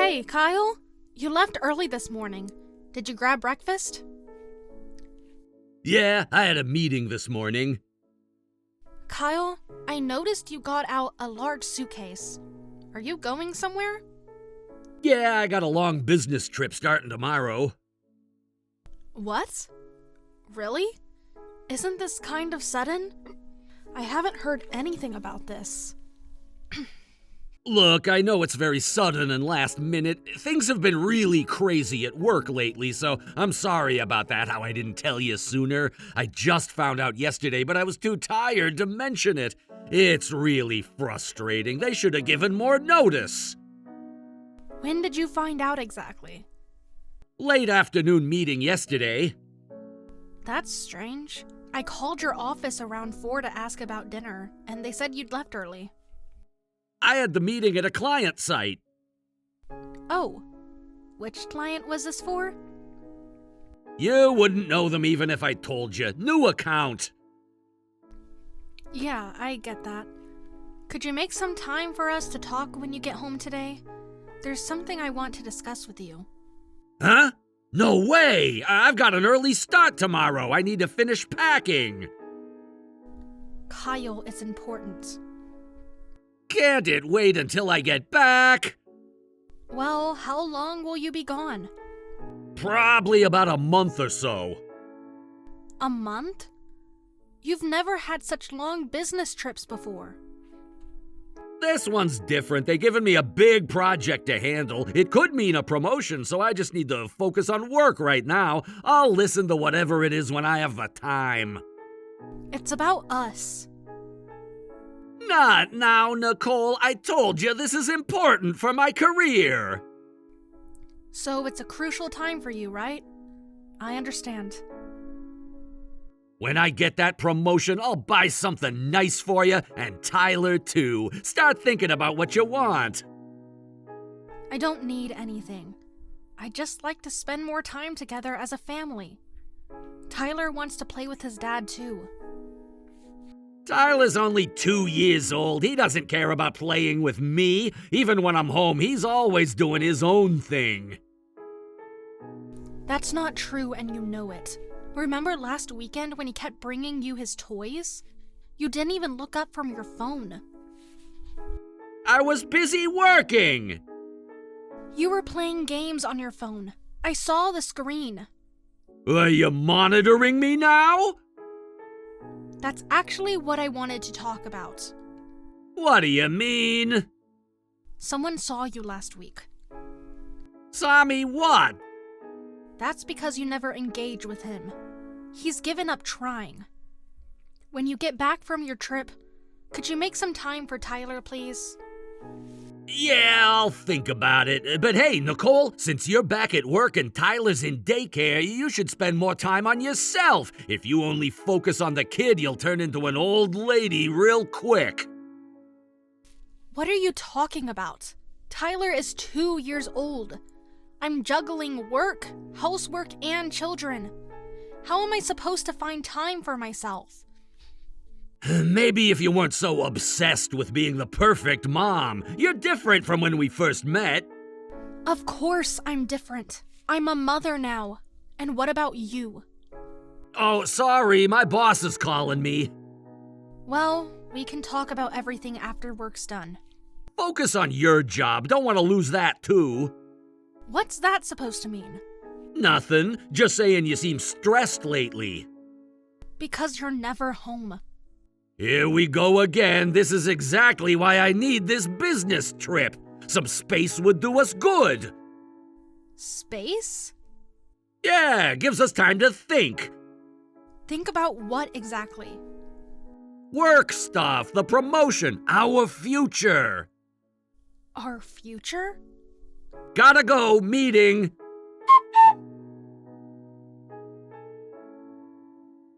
Hey, Kyle. You left early this morning. Did you grab breakfast? Yeah, I had a meeting this morning. Kyle, I noticed you got out a large suitcase. Are you going somewhere? Yeah, I got a long business trip starting tomorrow. What? Really? Isn't this kind of sudden? I haven't heard anything about this. Look, I know it's very sudden and last minute. Things have been really crazy at work lately, so I'm sorry about that, how I didn't tell you sooner. I just found out yesterday, but I was too tired to mention it. It's really frustrating. They should have given more notice. When did you find out exactly? Late afternoon meeting yesterday. That's strange. I called your office around 4 to ask about dinner, and they said you'd left early. I had the meeting at a client site. Oh, which client was this for? You wouldn't know them even if I told you. New account. Yeah, I get that. Could you make some time for us to talk when you get home today? There's something I want to discuss with you. Huh? No way! I've got an early start tomorrow. I need to finish packing. Kyle, it's important. Can't it wait until I get back? Well, how long will you be gone? Probably about a month or so. A month? You've never had such long business trips before. This one's different. They've given me a big project to handle. It could mean a promotion, so I just need to focus on work right now. I'll listen to whatever it is when I have the time. It's about us. Not now, Nicole. I told you this is important for my career. So it's a crucial time for you, right? I understand. When I get that promotion, I'll buy something nice for you, and Tyler too. Start thinking about what you want. I don't need anything. I just like to spend more time together as a family. Tyler wants to play with his dad too. Tyler's only 2 years old. He doesn't care about playing with me. Even when I'm home, he's always doing his own thing. That's not true, and you know it. Remember last weekend when he kept bringing you his toys? You didn't even look up from your phone. I was busy working. You were playing games on your phone. I saw the screen. Are you monitoring me now? That's actually what I wanted to talk about. What do you mean? Someone saw you last week. Saw me what? That's because you never engage with him. He's given up trying. When you get back from your trip, could you make some time for Tyler, please? Yeah, I'll think about it. But hey, Nicole, since you're back at work and Tyler's in daycare, you should spend more time on yourself. If you only focus on the kid, you'll turn into an old lady real quick. What are you talking about? Tyler is 2 years old. I'm juggling work, housework, and children. How am I supposed to find time for myself? Maybe if you weren't so obsessed with being the perfect mom. You're different from when we first met. Of course I'm different. I'm a mother now. And what about you? Oh, sorry, my boss is calling me. Well, we can talk about everything after work's done. Focus on your job. Don't want to lose that, too. What's that supposed to mean? Nothing. Just saying you seem stressed lately. Because you're never home. Here we go again. This is exactly why I need this business trip. Some space would do us good. Space? Yeah, gives us time to think. Think about what exactly? Work stuff, the promotion, our future. Our future? Gotta go, meeting.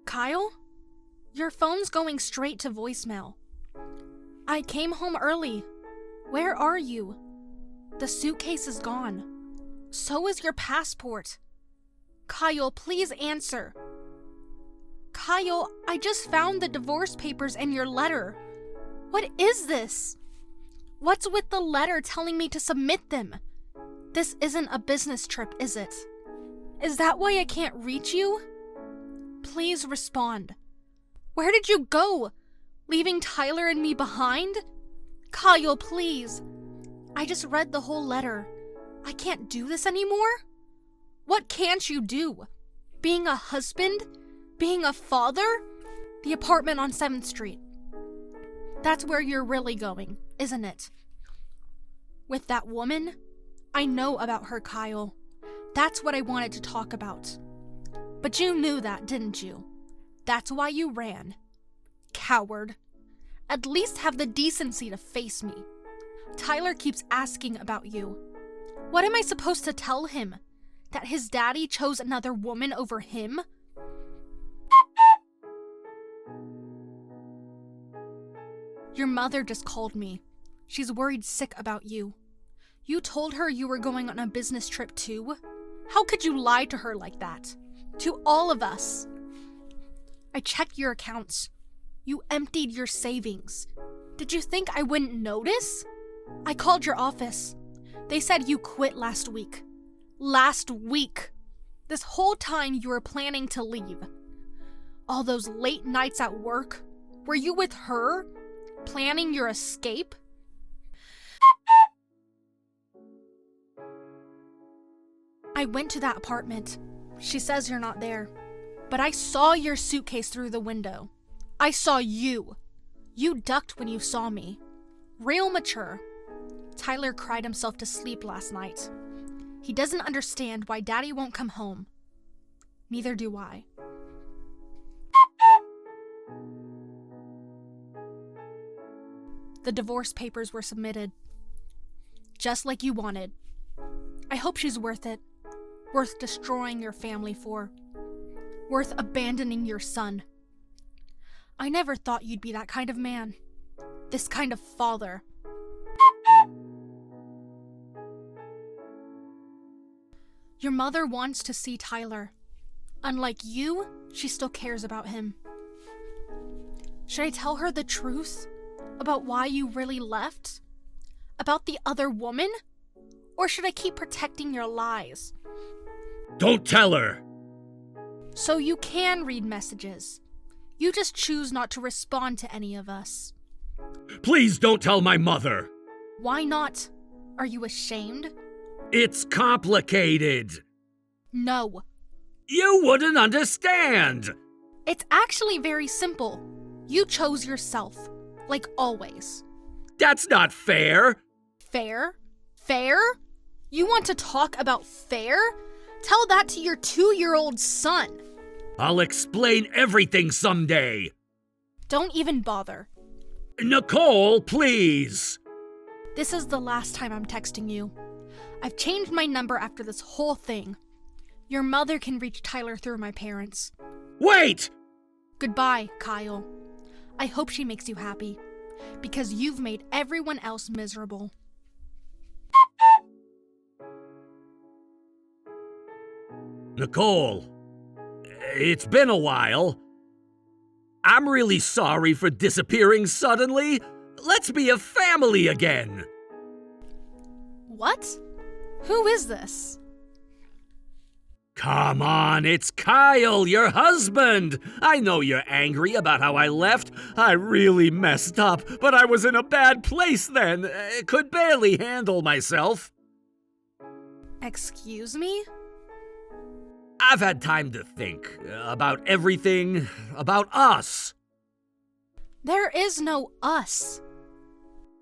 Kyle? Your phone's going straight to voicemail. I came home early. Where are you? The suitcase is gone. So is your passport. Kyle, please answer. Kyle, I just found the divorce papers and your letter. What is this? What's with the letter telling me to submit them? This isn't a business trip, is it? Is that why I can't reach you? Please respond. Where did you go? Leaving Tyler and me behind? Kyle, please. I just read the whole letter. I can't do this anymore? What can't you do? Being a husband? Being a father? The apartment on 7th Street. That's where you're really going, isn't it? With that woman? I know about her, Kyle. That's what I wanted to talk about. But you knew that, didn't you? That's why you ran. Coward. At least have the decency to face me. Tyler keeps asking about you. What am I supposed to tell him? That his daddy chose another woman over him? Your mother just called me. She's worried sick about you. You told her you were going on a business trip too? How could you lie to her like that? To all of us. I checked your accounts. You emptied your savings. Did you think I wouldn't notice? I called your office. They said you quit last week. Last week. This whole time you were planning to leave. All those late nights at work. Were you with her? Planning your escape? I went to that apartment. She says you're not there. But I saw your suitcase through the window. I saw you. You ducked when you saw me. Real mature. Tyler cried himself to sleep last night. He doesn't understand why Daddy won't come home. Neither do I. The divorce papers were submitted. Just like you wanted. I hope she's worth it. Worth destroying your family for. Worth abandoning your son. I never thought you'd be that kind of man. This kind of father. Your mother wants to see Tyler. Unlike you, she still cares about him. Should I tell her the truth? About why you really left? About the other woman? Or should I keep protecting your lies? Don't tell her! So you can read messages. You just choose not to respond to any of us. Please don't tell my mother! Why not? Are you ashamed? It's complicated! No. You wouldn't understand! It's actually very simple. You chose yourself. Like always. That's not fair! Fair? Fair? You want to talk about fair? Tell that to your 2-year-old son. I'll explain everything someday. Don't even bother. Nicole, please! This is the last time I'm texting you. I've changed my number after this whole thing. Your mother can reach Tyler through my parents. Wait! Goodbye, Kyle. I hope she makes you happy. Because you've made everyone else miserable. Nicole, it's been a while. I'm really sorry for disappearing suddenly. Let's be a family again. What? Who is this? Come on, it's Kyle, your husband. I know you're angry about how I left. I really messed up, but I was in a bad place then. Could barely handle myself. Excuse me? I've had time to think about everything, about us. There is no us.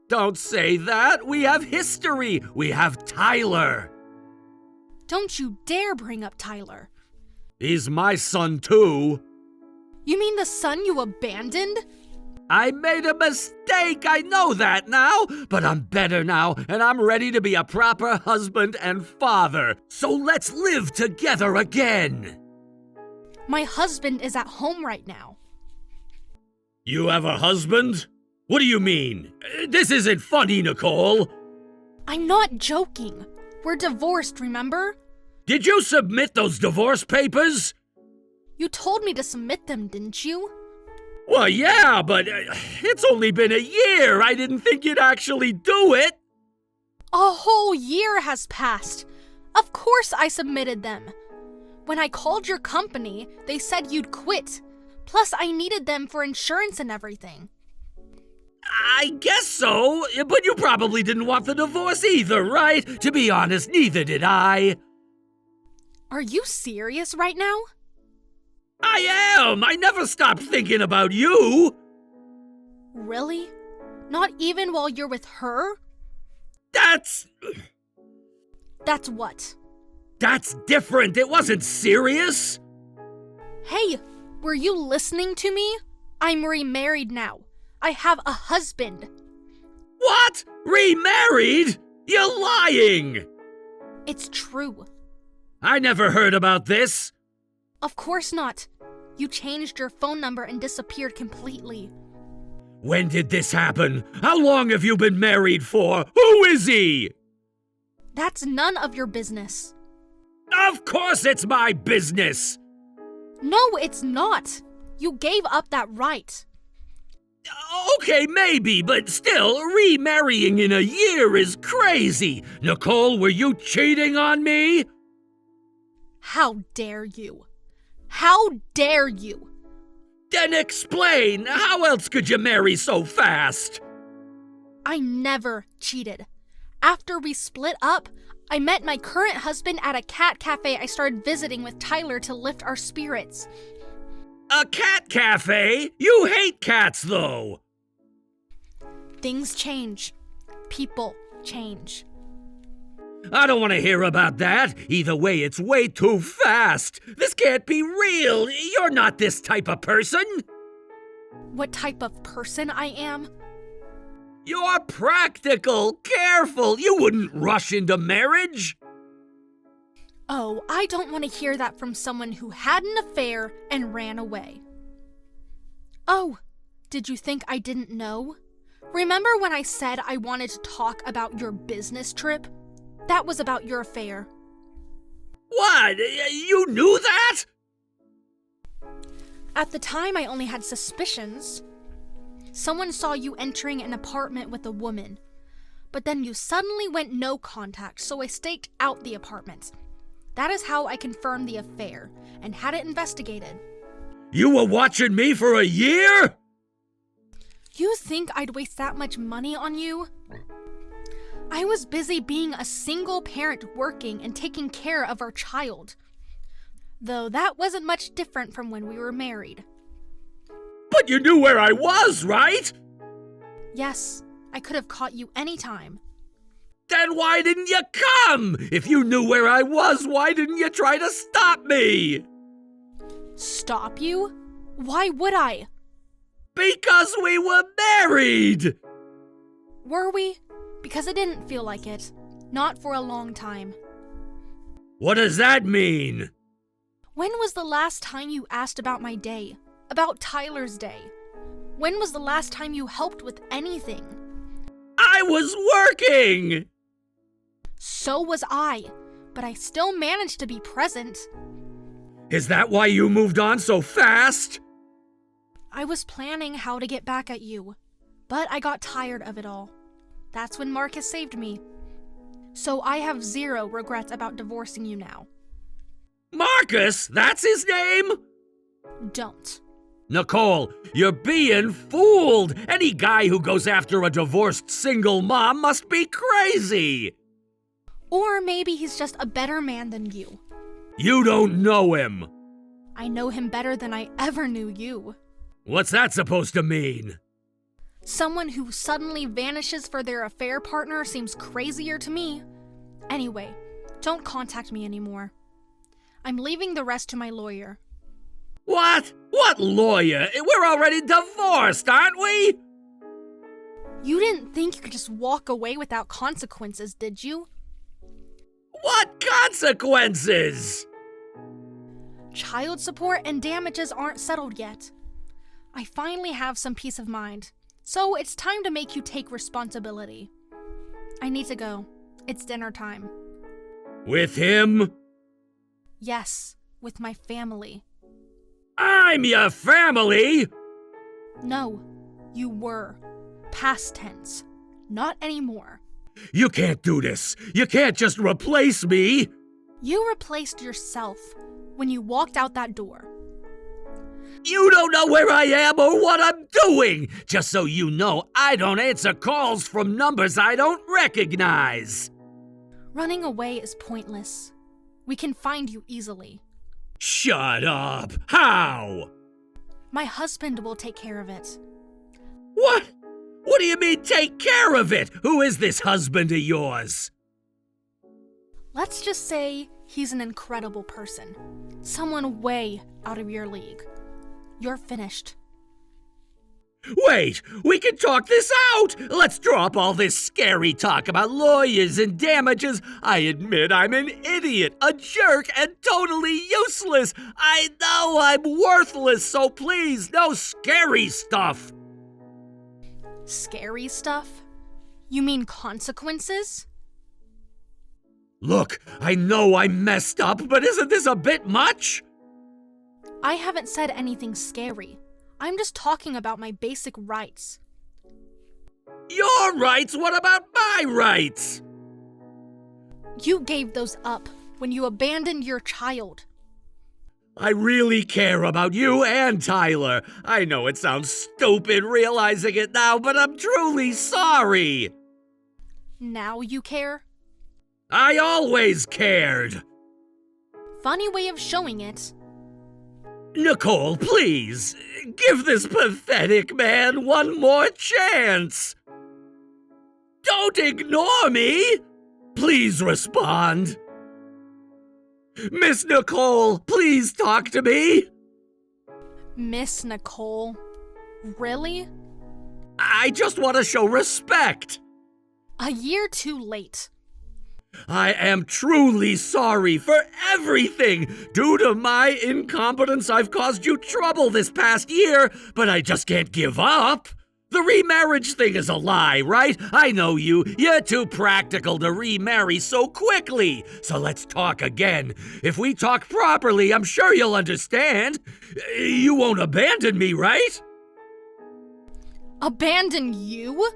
Don't say that. We have history. We have Tyler. Don't you dare bring up Tyler. He's my son too. You mean the son you abandoned? I made a mistake, I know that now, but I'm better now, and I'm ready to be a proper husband and father. So let's live together again. My husband is at home right now. You have a husband? What do you mean? This isn't funny, Nicole. I'm not joking. We're divorced, remember? Did you submit those divorce papers? You told me to submit them, didn't you? Well, yeah, but it's only been a year. I didn't think you'd actually do it. A whole year has passed. Of course I submitted them. When I called your company, they said you'd quit. Plus, I needed them for insurance and everything. I guess so, but you probably didn't want the divorce either, right? To be honest, neither did I. Are you serious right now? I am! I never stopped thinking about you! Really? Not even while you're with her? That's what? That's different. It wasn't serious. Hey, were you listening to me? I'm remarried now. I have a husband. What? Remarried? You're lying! It's true. I never heard about this. Of course not. You changed your phone number and disappeared completely. When did this happen? How long have you been married for? Who is he? That's none of your business. Of course it's my business! No, it's not. You gave up that right. Okay, maybe, but still, remarrying in a year is crazy. Nicole, were you cheating on me? How dare you? How dare you? Then explain. How else could you marry so fast? I never cheated. After we split up, I met my current husband at a cat cafe I started visiting with Tyler to lift our spirits. A cat cafe? You hate cats, though. Things change. People change. I don't want to hear about that. Either way, it's way too fast. This can't be real. You're not this type of person. What type of person I am? You're practical, careful. You wouldn't rush into marriage. Oh, I don't want to hear that from someone who had an affair and ran away. Oh, did you think I didn't know? Remember when I said I wanted to talk about your business trip? That was about your affair. What? You knew that? At the time, I only had suspicions. Someone saw you entering an apartment with a woman. But then you suddenly went no contact, so I staked out the apartment. That is how I confirmed the affair and had it investigated. You were watching me for a year? You think I'd waste that much money on you? I was busy being a single parent working and taking care of our child. Though that wasn't much different from when we were married. But you knew where I was, right? Yes, I could have caught you anytime. Then why didn't you come? If you knew where I was, why didn't you try to stop me? Stop you? Why would I? Because we were married! Were we? Because it didn't feel like it. Not for a long time. What does that mean? When was the last time you asked about my day? About Tyler's day? When was the last time you helped with anything? I was working! So was I, but I still managed to be present. Is that why you moved on so fast? I was planning how to get back at you, but I got tired of it all. That's when Marcus saved me. So I have zero regrets about divorcing you now. Marcus? That's his name? Don't. Nicole, you're being fooled! Any guy who goes after a divorced single mom must be crazy! Or maybe he's just a better man than you. You don't know him! I know him better than I ever knew you. What's that supposed to mean? Someone who suddenly vanishes for their affair partner seems crazier to me. Anyway, don't contact me anymore. I'm leaving the rest to my lawyer. What? What lawyer? We're already divorced, aren't we? You didn't think you could just walk away without consequences, did you? What consequences? Child support and damages aren't settled yet. I finally have some peace of mind, so it's time to make you take responsibility. I need to go. It's dinner time. With him? Yes, with my family. I'm your family! No, you were. Past tense. Not anymore. You can't do this. You can't just replace me. You replaced yourself when you walked out that door. You don't know where I am or what I'm doing. Just so you know, I don't answer calls from numbers I don't recognize. Running away is pointless. We can find you easily. Shut up. How? My husband will take care of it. What? What do you mean take care of it? Who is this husband of yours? Let's just say he's an incredible person. Someone way out of your league. You're finished. Wait, we can talk this out! Let's drop all this scary talk about lawyers and damages. I admit I'm an idiot, a jerk, and totally useless. I know I'm worthless, so please, no scary stuff. Scary stuff? You mean consequences? Look, I know I messed up, but isn't this a bit much? I haven't said anything scary. I'm just talking about my basic rights. Your rights? What about my rights? You gave those up when you abandoned your child. I really care about you and Tyler. I know it sounds stupid realizing it now, but I'm truly sorry. Now you care? I always cared. Funny way of showing it. Nicole, please, give this pathetic man one more chance. Don't ignore me. Please respond. Miss Nicole, please talk to me. Miss Nicole? Really? I just want to show respect. A year too late. I am truly sorry for everything. Due to my incompetence, I've caused you trouble this past year, but I just can't give up. The remarriage thing is a lie, right? I know you. You're too practical to remarry so quickly. So let's talk again. If we talk properly, I'm sure you'll understand. You won't abandon me, right? Abandon you?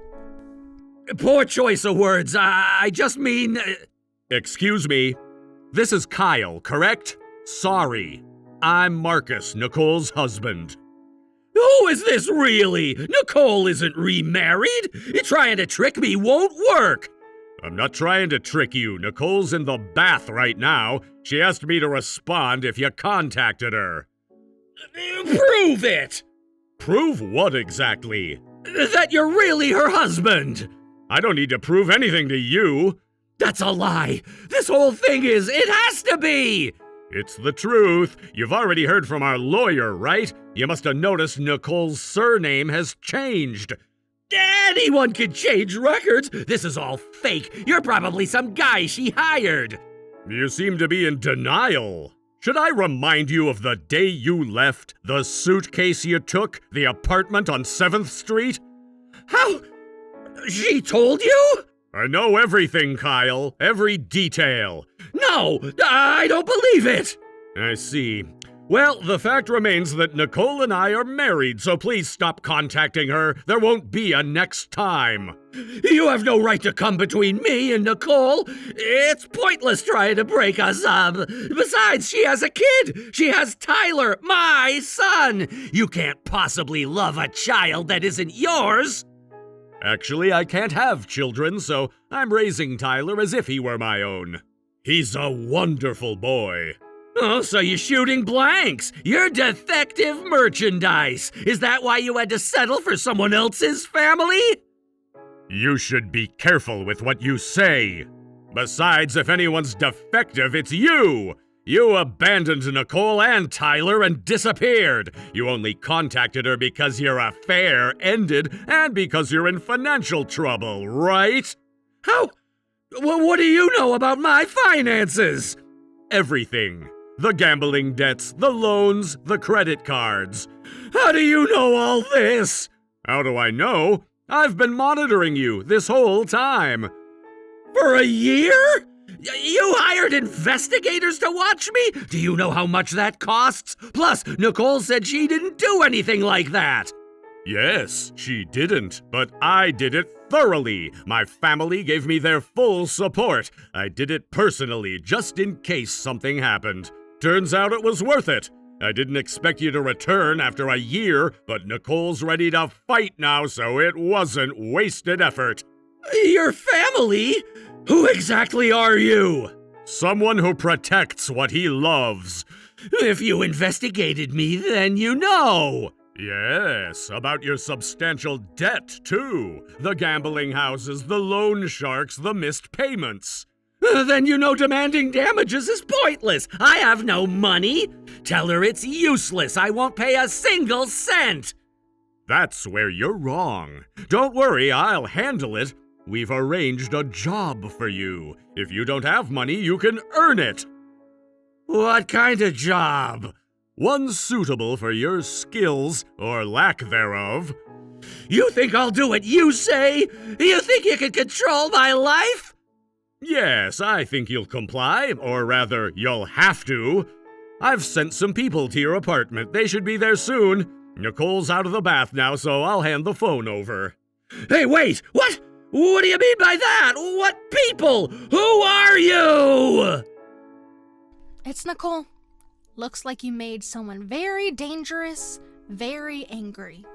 Poor choice of words. I just mean... Excuse me. This is Kyle, correct? Sorry. I'm Marcus, Nicole's husband. Who is this really? Nicole isn't remarried. Trying to trick me won't work. I'm not trying to trick you. Nicole's in the bath right now. She asked me to respond if you contacted her. Prove it! Prove what exactly? That you're really her husband. I don't need to prove anything to you. That's a lie. This whole thing is, it has to be. It's the truth. You've already heard from our lawyer, right? You must have noticed Nicole's surname has changed. Anyone can change records. This is all fake. You're probably some guy she hired. You seem to be in denial. Should I remind you of the day you left, the suitcase you took, the apartment on 7th Street? How? She told you? I know everything, Kyle. Every detail. No, I don't believe it. I see. Well, the fact remains that Nicole and I are married, so please stop contacting her. There won't be a next time. You have no right to come between me and Nicole. It's pointless trying to break us up. Besides, she has a kid. She has Tyler, my son. You can't possibly love a child that isn't yours. Actually, I can't have children, so I'm raising Tyler as if he were my own. He's a wonderful boy. Oh, so you're shooting blanks. You're defective merchandise. Is that why you had to settle for someone else's family? You should be careful with what you say. Besides, if anyone's defective, it's you. You abandoned Nicole and Tyler and disappeared. You only contacted her because your affair ended and because you're in financial trouble, right? How? Well, what do you know about my finances? Everything. The gambling debts, the loans, the credit cards. How do you know all this? How do I know? I've been monitoring you this whole time. For a year? You hired investigators to watch me? Do you know how much that costs? Plus, Nicole said she didn't do anything like that. Yes, she didn't, but I did it thoroughly. My family gave me their full support. I did it personally, just in case something happened. Turns out it was worth it. I didn't expect you to return after a year, but Nicole's ready to fight now, so it wasn't wasted effort. Your family? Who exactly are you? Someone who protects what he loves. If you investigated me, then you know. Yes, about your substantial debt, too. The gambling houses, the loan sharks, the missed payments. Then you know demanding damages is pointless. I have no money. Tell her it's useless. I won't pay a single cent. That's where you're wrong. Don't worry, I'll handle it. We've arranged a job for you. If you don't have money, you can earn it. What kind of job? One suitable for your skills, or lack thereof. You think I'll do what you say? You think you can control my life? Yes, I think you'll comply, or rather, you'll have to. I've sent some people to your apartment. They should be there soon. Nicole's out of the bath now, so I'll hand the phone over. Hey, wait! What? What do you mean by that? What people? Who are you? It's Nicole. Looks like you made someone very dangerous, very angry.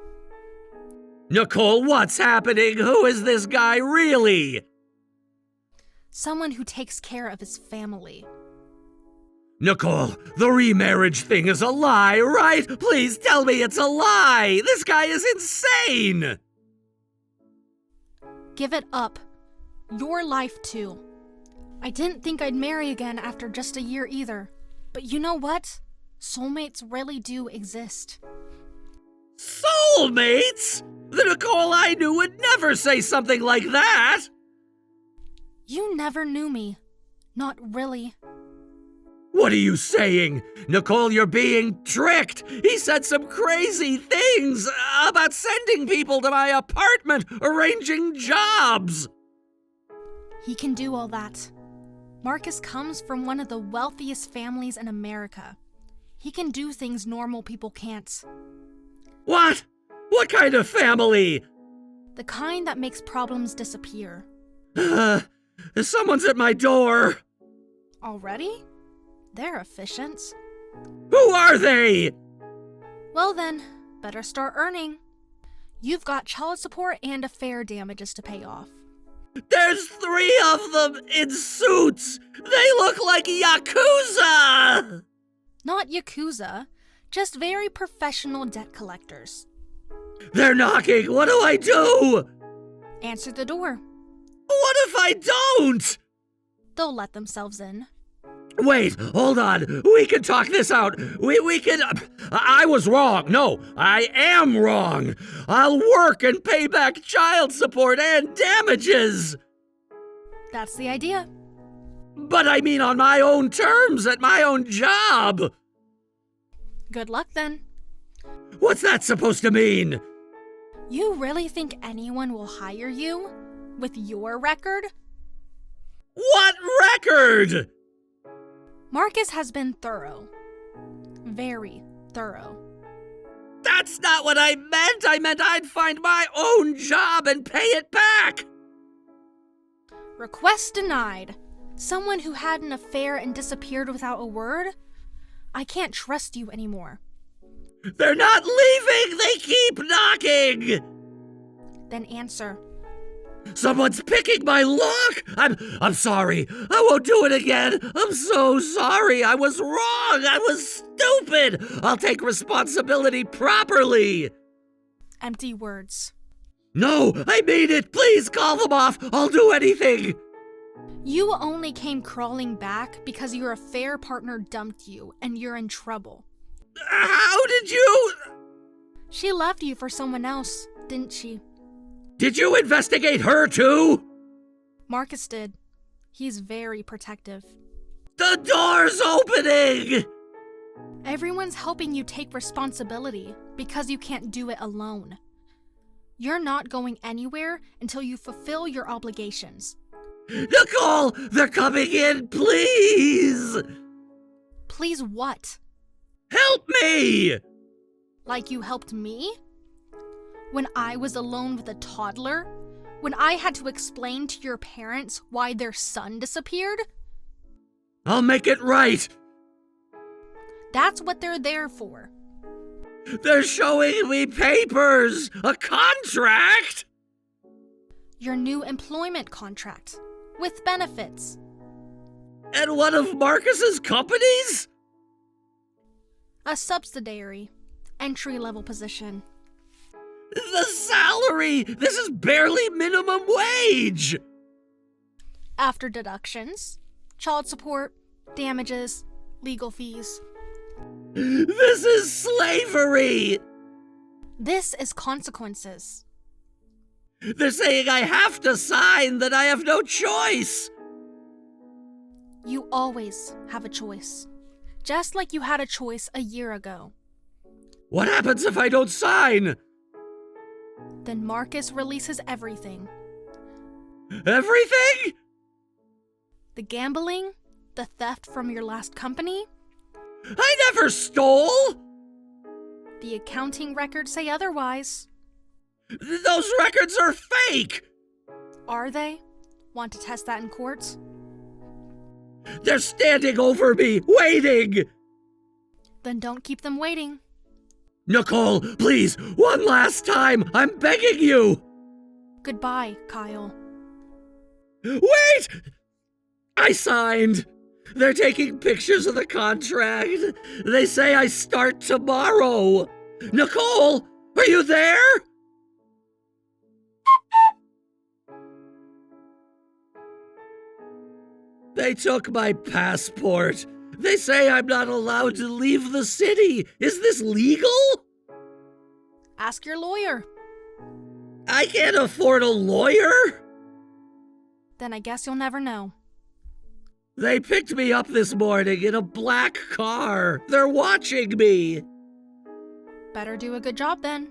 Nicole, what's happening? Who is this guy really? Someone who takes care of his family. Nicole, the remarriage thing is a lie, right? Please tell me it's a lie! This guy is insane! Give it up. Your life, too. I didn't think I'd marry again after just a year either. But you know what? Soulmates really do exist. Soulmates? The Nicole I knew would never say something like that! You never knew me. Not really. What are you saying? Nicole, you're being tricked! He said some crazy things about sending people to my apartment, arranging jobs! He can do all that. Marcus comes from one of the wealthiest families in America. He can do things normal people can't. What? What kind of family? The kind that makes problems disappear. Someone's at my door. Already? They're efficient. Who are they? Well then, better start earning. You've got child support and affair damages to pay off. There's 3 of them in suits! They look like Yakuza! Not Yakuza, just very professional debt collectors. They're knocking! What do I do? Answer the door. What if I don't? They'll let themselves in. Wait, hold on. We can talk this out. We can... I was wrong. No, I am wrong. I'll work and pay back child support and damages. That's the idea. But I mean on my own terms, at my own job. Good luck then. What's that supposed to mean? You really think anyone will hire you? With your record? What record? Marcus has been thorough. Very thorough. That's not what I meant! I meant I'd find my own job and pay it back! Request denied. Someone who had an affair and disappeared without a word? I can't trust you anymore. They're not leaving! They keep knocking! Then answer. Someone's picking my lock! I'm sorry. I won't do it again. I'm so sorry. I was wrong. I was stupid. I'll take responsibility properly. Empty words. No, I mean it. Please call them off. I'll do anything. You only came crawling back because your affair partner dumped you and you're in trouble. How did you... She left you for someone else, didn't she? Did you investigate her too? Marcus did. He's very protective. The door's opening! Everyone's helping you take responsibility because you can't do it alone. You're not going anywhere until you fulfill your obligations. Nicole, they're coming in, please! Please what? Help me! Like you helped me? When I was alone with a toddler? when I had to explain to your parents why their son disappeared? I'll make it right! That's what they're there for. They're showing me papers! A contract! Your new employment contract, with benefits. And one of Marcus's companies? A subsidiary, entry-level position. The salary! This is barely minimum wage! After deductions, child support, damages, legal fees. This is slavery! This is consequences. They're saying I have to sign, that I have no choice! You always have a choice. Just like you had a choice a year ago. What happens if I don't sign? Then Marcus releases everything. Everything? The gambling, the theft from your last company. I never stole! The accounting records say otherwise. Those records are fake! Are they? Want to test that in court? They're standing over me, waiting! Then don't keep them waiting. Nicole, please, one last time, I'm begging you! Goodbye, Kyle. Wait! I signed! They're taking pictures of the contract. They say I start tomorrow. Nicole, are you there? They took my passport. They say I'm not allowed to leave the city. Is this legal? Ask your lawyer. I can't afford a lawyer. Then I guess you'll never know. They picked me up this morning in a black car. They're watching me. Better do a good job then.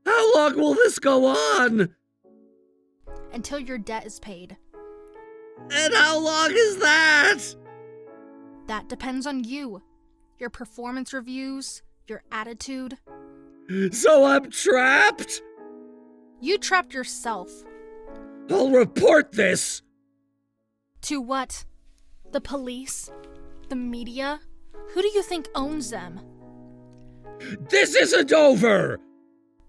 How long will this go on? Until your debt is paid. And how long is that? That depends on you. Your performance reviews, your attitude. So I'm trapped? You trapped yourself. I'll report this. To what? The police? The media? Who do you think owns them? This isn't over!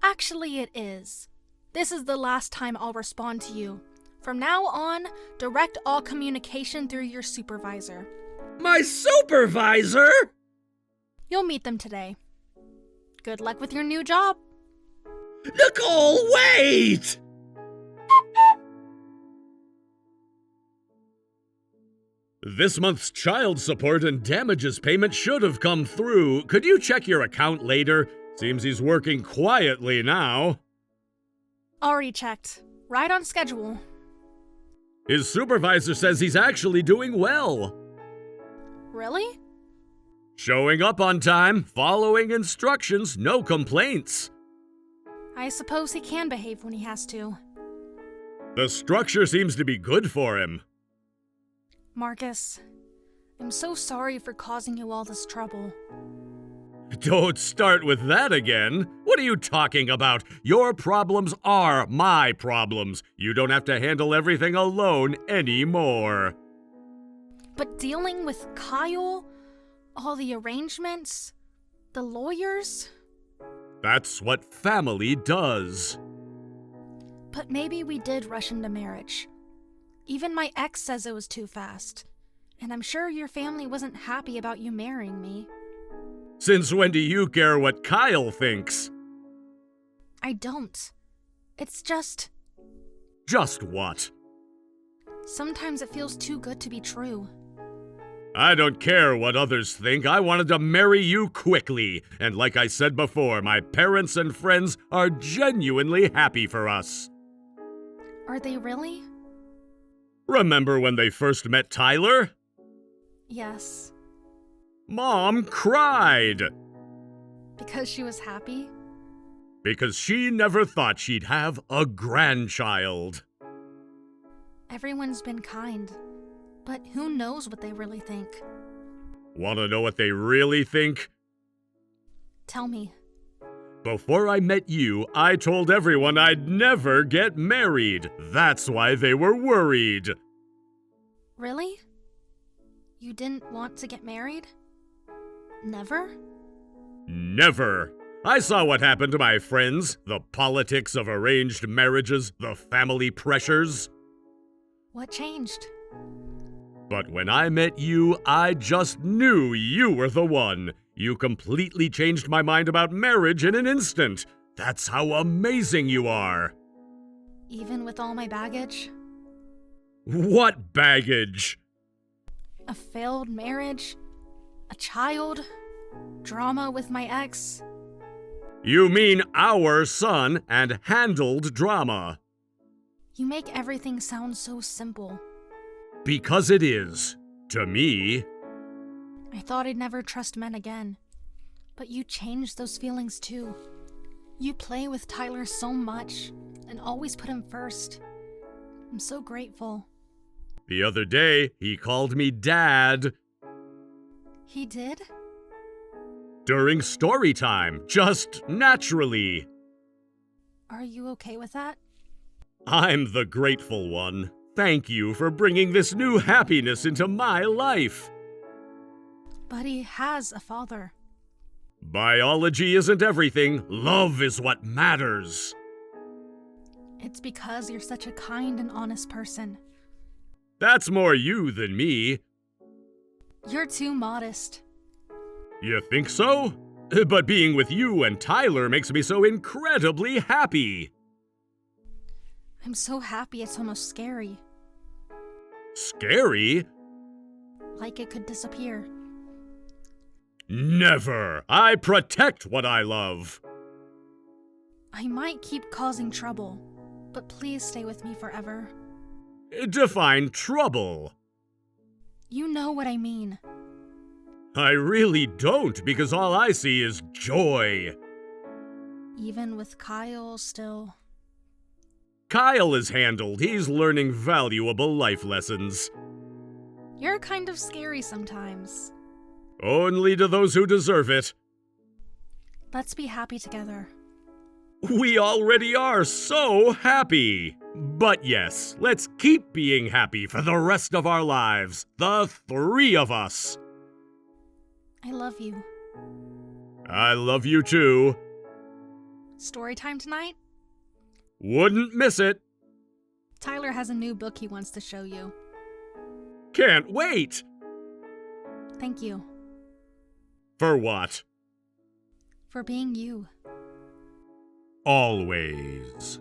Actually, it is. This is the last time I'll respond to you. From now on, direct all communication through your supervisor. My supervisor? You'll meet them today. Good luck with your new job. Nicole, wait! This month's child support and damages payment should have come through. Could you check your account later? Seems he's working quietly now. Already checked. Right on schedule. His supervisor says he's actually doing well. Really? Showing up on time, following instructions, no complaints. I suppose he can behave when he has to. The structure seems to be good for him. Marcus, I'm so sorry for causing you all this trouble. Don't start with that again. What are you talking about? Your problems are my problems. You don't have to handle everything alone anymore. But dealing with Kyle, all the arrangements, the lawyers... That's what family does. But maybe we did rush into marriage. Even my ex says it was too fast. And I'm sure your family wasn't happy about you marrying me. Since when do you care what Kyle thinks? I don't. It's just... Just what? Sometimes it feels too good to be true. I don't care what others think. I wanted to marry you quickly. And like I said before, my parents and friends are genuinely happy for us. Are they really? Remember when they first met Tyler? Yes. Mom cried. Because she was happy? Because she never thought she'd have a grandchild. Everyone's been kind. But who knows what they really think? Want to know what they really think? Tell me. Before I met you, I told everyone I'd never get married. That's why they were worried. Really? You didn't want to get married? Never? Never. I saw what happened to my friends, the politics of arranged marriages, the family pressures. What changed? But when I met you, I just knew you were the one. You completely changed my mind about marriage in an instant. That's how amazing you are. Even with all my baggage? What baggage? A failed marriage? A child? Drama with my ex? You mean our son and handled drama. You make everything sound so simple. Because it is. To me. I thought I'd never trust men again. But you changed those feelings too. You play with Tyler so much and always put him first. I'm so grateful. The other day, he called me Dad. He did? During story time, just naturally. Are you okay with that? I'm the grateful one. Thank you for bringing this new happiness into my life. But he has a father. Biology isn't everything. Love is what matters. It's because you're such a kind and honest person. That's more you than me. You're too modest. You think so? But being with you and Tyler makes me so incredibly happy. I'm so happy it's almost scary. Scary? Like it could disappear. Never! I protect what I love. I might keep causing trouble, but please stay with me forever. Define trouble. You know what I mean. I really don't, because all I see is joy. Even with Kyle still. Kyle is handled. He's learning valuable life lessons. You're kind of scary sometimes. Only to those who deserve it. Let's be happy together. We already are so happy. But yes, let's keep being happy for the rest of our lives. The three of us. I love you. I love you too. Story time tonight? Wouldn't miss it. Tyler has a new book he wants to show you. Can't wait. Thank you. For what? For being you. Always.